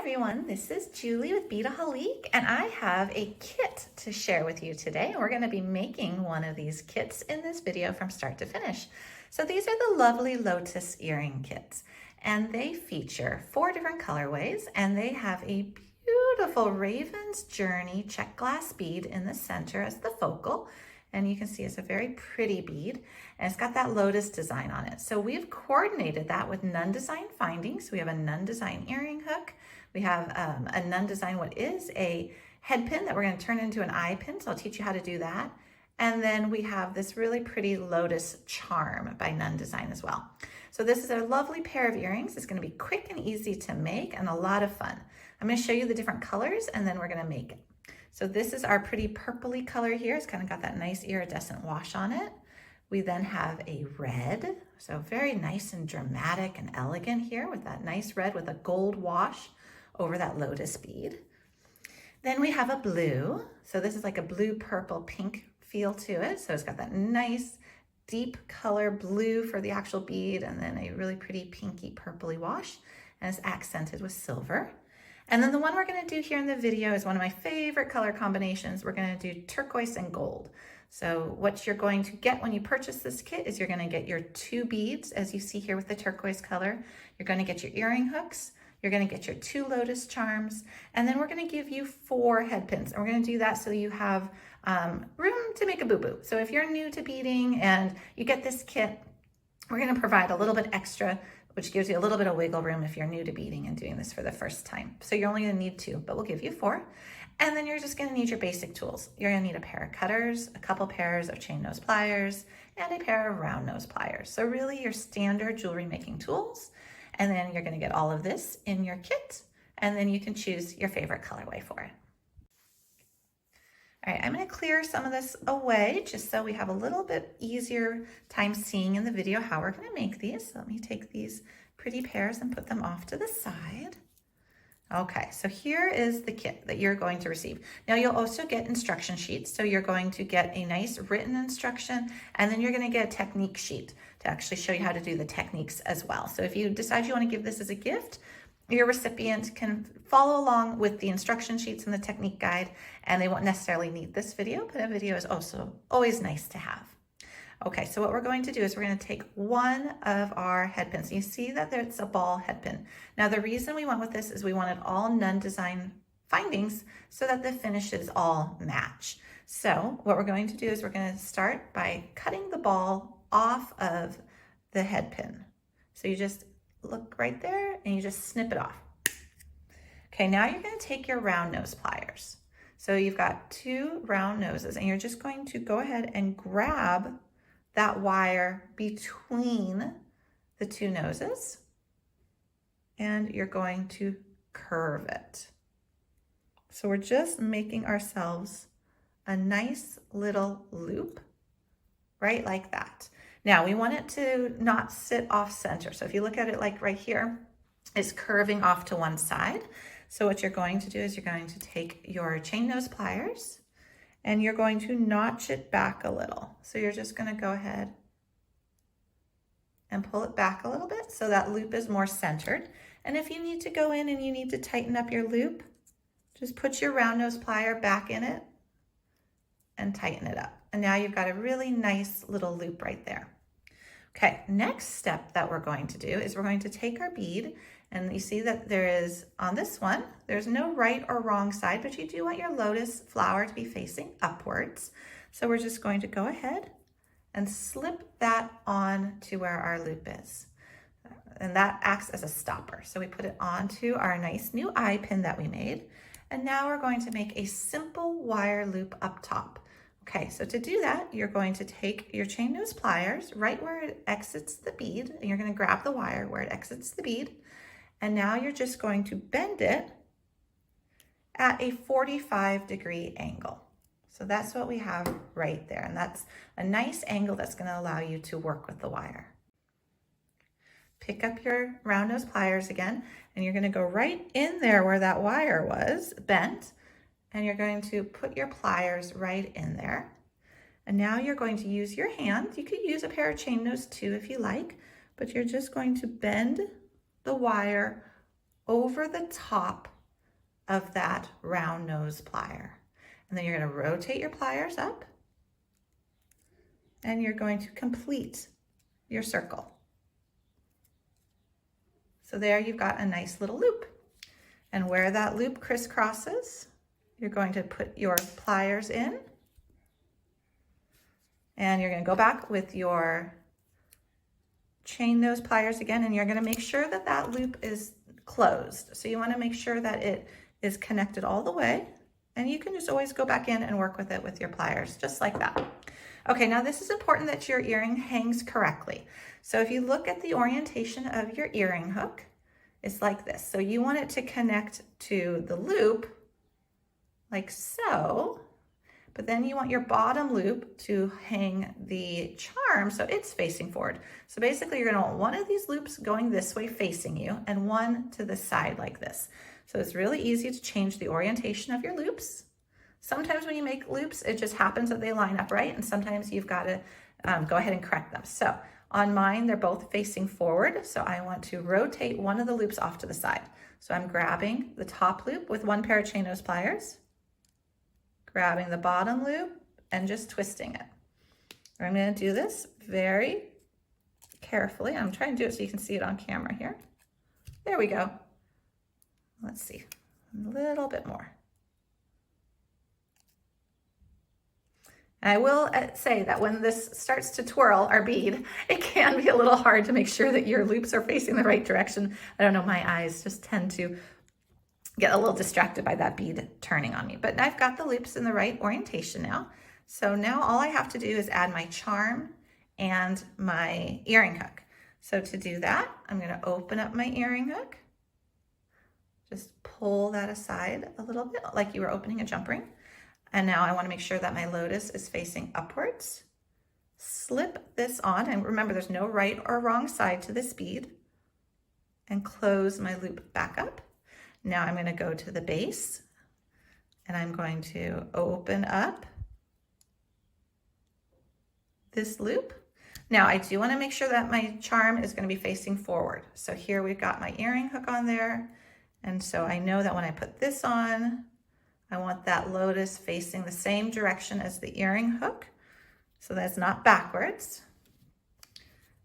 everyone, this is Julie with Beadaholique, and I have a kit to share with you today. We're going to be making one of these kits in this video from start to finish. So these are the lovely Lotus earring kits, and they feature 4 different colorways, and they have a beautiful Raven's Journey check glass bead in the center as the focal. And you can see it's a very pretty bead, and it's got that Lotus design on it. So we've coordinated that with Nun Design findings. We have a Nun Design earring hook. We have a Nun Design, what is a head pin that we're going to turn into an eye pin. So I'll teach you how to do that. And then we have this really pretty Lotus charm by Nun Design as well. So this is a lovely pair of earrings. It's going to be quick and easy to make and a lot of fun. I'm going to show you the different colors and then we're going to make it. So this is our pretty purpley color here. It's kind of got that nice iridescent wash on it. We then have a red, so very nice and dramatic and elegant here with that nice red with a gold wash over that Lotus bead. Then we have a blue. So this is like a blue, purple, pink feel to it. So it's got that nice deep color blue for the actual bead and then a really pretty pinky purpley wash, and it's accented with silver. And then the one we're going to do here in the video is one of my favorite color combinations. We're going to do turquoise and gold. So what you're going to get when you purchase this kit is you're going to get your 2 beads, as you see here with the turquoise color. You're going to get your earring hooks. You're going to get your 2 Lotus charms. And then we're going to give you 4 head pins. And we're going to do that so you have room to make a boo-boo. So if you're new to beading and you get this kit, we're going to provide a little bit extra, which gives you a little bit of wiggle room if you're new to beading and doing this for the first time. So you're only gonna need 2, but we'll give you 4. And then you're just gonna need your basic tools. You're gonna need a pair of cutters, a couple pairs of chain nose pliers, and a pair of round nose pliers. So really your standard jewelry making tools. And then you're gonna get all of this in your kit, and then you can choose your favorite colorway for it. All right, I'm going to clear some of this away just so we have a little bit easier time seeing in the video how we're going to make these. So let me take these pretty pairs and put them off to the side. Okay, so here is the kit that you're going to receive. Now you'll also get instruction sheets. So you're going to get a nice written instruction, and then you're going to get a technique sheet to actually show you how to do the techniques as well. So if you decide you want to give this as a gift, your recipient can follow along with the instruction sheets and the technique guide, and they won't necessarily need this video, but a video is also always nice to have. Okay, so what we're going to do is we're going to take one of our head pins. You see that there's a ball head pin. Now the reason we went with this is we wanted all Nun Design findings so that the finishes all match. So what we're going to do is we're going to start by cutting the ball off of the head pin. So you just look right there and you just snip it off. Okay, now you're going to take your round nose pliers. So you've got 2 round noses and you're just going to go ahead and grab that wire between the 2 noses and you're going to curve it. So we're just making ourselves a nice little loop right like that. Now we want it to not sit off center. So if you look at it like right here, it's curving off to one side. So what you're going to do is you're going to take your chain nose pliers and you're going to notch it back a little. So you're just going to go ahead and pull it back a little bit so that loop is more centered. And if you need to go in and you need to tighten up your loop, just put your round nose plier back in it and tighten it up. And now you've got a really nice little loop right there. Okay, next step that we're going to do is we're going to take our bead, and you see that there is, on this one, there's no right or wrong side, but you do want your Lotus flower to be facing upwards. So we're just going to go ahead and slip that on to where our loop is. And that acts as a stopper. So we put it onto our nice new eye pin that we made. And now we're going to make a simple wire loop up top. Okay, so to do that, you're going to take your chain nose pliers right where it exits the bead, and you're going to grab the wire where it exits the bead, and now you're just going to bend it at a 45-degree angle. So that's what we have right there, and that's a nice angle that's going to allow you to work with the wire. Pick up your round nose pliers again, and you're going to go right in there where that wire was bent, and you're going to put your pliers right in there. And now you're going to use your hand. You could use a pair of chain nose too if you like, but you're just going to bend the wire over the top of that round nose plier. And then you're going to rotate your pliers up and you're going to complete your circle. So there you've got a nice little loop. And where that loop crisscrosses, you're going to put your pliers in and you're going to go back with your chain nose pliers again, and you're going to make sure that that loop is closed. So you want to make sure that it is connected all the way, and you can just always go back in and work with it with your pliers, just like that. Okay, now this is important that your earring hangs correctly. So if you look at the orientation of your earring hook, it's like this. So you want it to connect to the loop like so, but then you want your bottom loop to hang the charm so it's facing forward. So basically you're gonna want one of these loops going this way facing you and one to the side like this. So it's really easy to change the orientation of your loops. Sometimes when you make loops, it just happens that they line up right, and sometimes you've got to go ahead and correct them. So on mine, they're both facing forward, so I want to rotate one of the loops off to the side. So I'm grabbing the top loop with one pair of chain nose pliers, grabbing the bottom loop and just twisting it. I'm going to do this very carefully. I'm trying to do it so you can see it on camera here. There we go. Let's see, a little bit more. And I will say that when this starts to twirl our bead, it can be a little hard to make sure that your loops are facing the right direction. I don't know, my eyes just tend to get a little distracted by that bead turning on me. But I've got the loops in the right orientation now. So now all I have to do is add my charm and my earring hook. So to do that, I'm going to open up my earring hook. Just pull that aside a little bit like you were opening a jump ring. And now I want to make sure that my Lotus is facing upwards. Slip this on, and remember there's no right or wrong side to this bead, and close my loop back up. Now I'm going to go to the base and I'm going to open up this loop. Now I do want to make sure that my charm is going to be facing forward. So here we've got my earring hook on there. And so I know that when I put this on, I want that Lotus facing the same direction as the earring hook, so that's not backwards.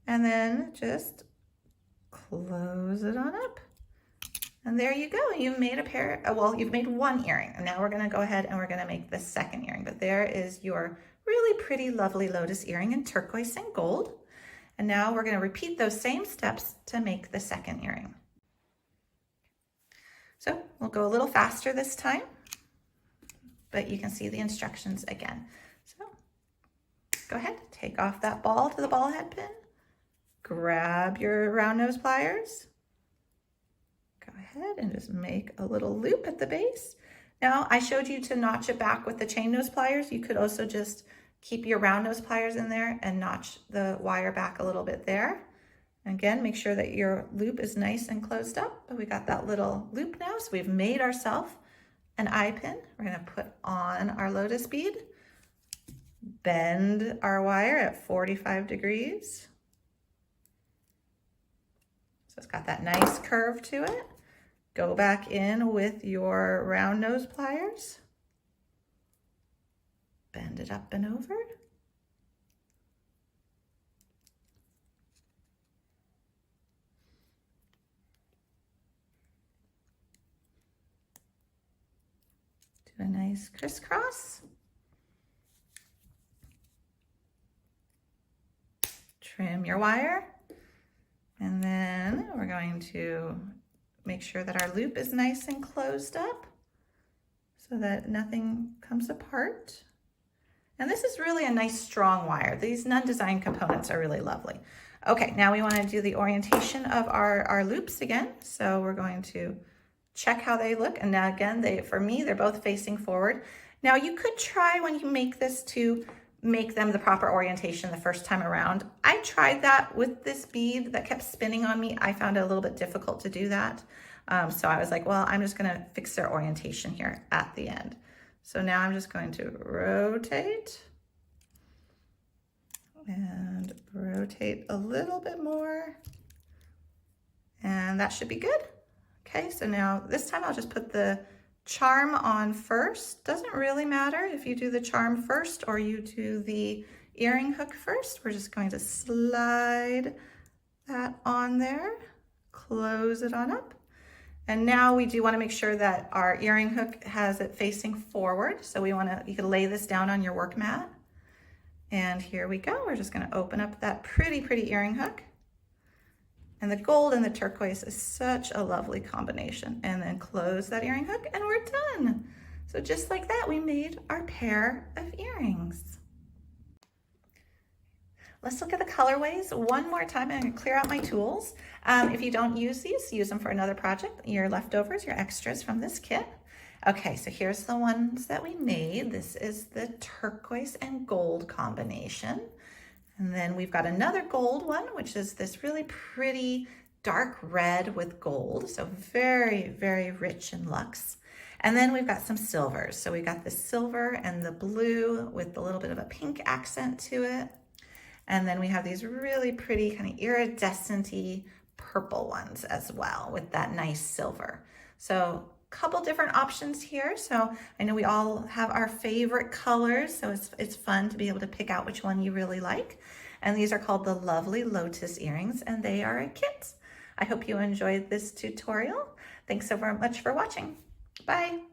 And then just close it on up. And there you go. You've made a pair, well, you've made one earring. And now we're going to go ahead and we're going to make the second earring. But there is your really pretty, lovely Lotus earring in turquoise and gold. And now we're going to repeat those same steps to make the second earring. So we'll go a little faster this time, but you can see the instructions again. So go ahead, take off that ball to the ball head pin, grab your round nose pliers, go ahead and just make a little loop at the base. Now I showed you to notch it back with the chain nose pliers. You could also just keep your round nose pliers in there and notch the wire back a little bit there. And again, make sure that your loop is nice and closed up. But we got that little loop now, so we've made ourselves an eye pin. We're going to put on our Lotus bead, bend our wire at 45 degrees. So it's got that nice curve to it. Go back in with your round nose pliers, bend it up and over. A nice crisscross. Trim your wire, and then we're going to make sure that our loop is nice and closed up so that nothing comes apart. And this is really a nice strong wire. These non-design components are really lovely. Okay, now we want to do the orientation of our loops again. So we're going to check how they look. And now again, for me, they're both facing forward. Now you could try when you make this to make them the proper orientation the first time around. I tried that with this bead that kept spinning on me. I found it a little bit difficult to do that. So I was like, well, I'm just gonna fix their orientation here at the end. So now I'm just going to rotate and rotate a little bit more. And that should be good. Okay, so now this time I'll just put the charm on first. Doesn't really matter if you do the charm first or you do the earring hook first. We're just going to slide that on there, close it on up. And now we do want to make sure that our earring hook has it facing forward. So you can lay this down on your work mat. And here we go. We're just going to open up that pretty, pretty earring hook. And the gold and the turquoise is such a lovely combination. And then close that earring hook and we're done. So just like that, we made our pair of earrings. Let's look at the colorways one more time. I'm going to clear out my tools. If you don't use these, use them for another project. Your leftovers, your extras from this kit. Okay, so here's the ones that we made. This is the turquoise and gold combination. And then we've got another gold one, which is this really pretty dark red with gold. So very, very rich in luxe. And then we've got some silvers. So we got the silver and the blue with a little bit of a pink accent to it. And then we have these really pretty kind of iridescent-y purple ones as well with that nice silver. So a couple different options here. So I know we all have our favorite colors, so it's fun to be able to pick out which one you really like. And these are called the lovely Lotus earrings, and they are a kit. I hope you enjoyed this tutorial. Thanks so very much for watching. Bye.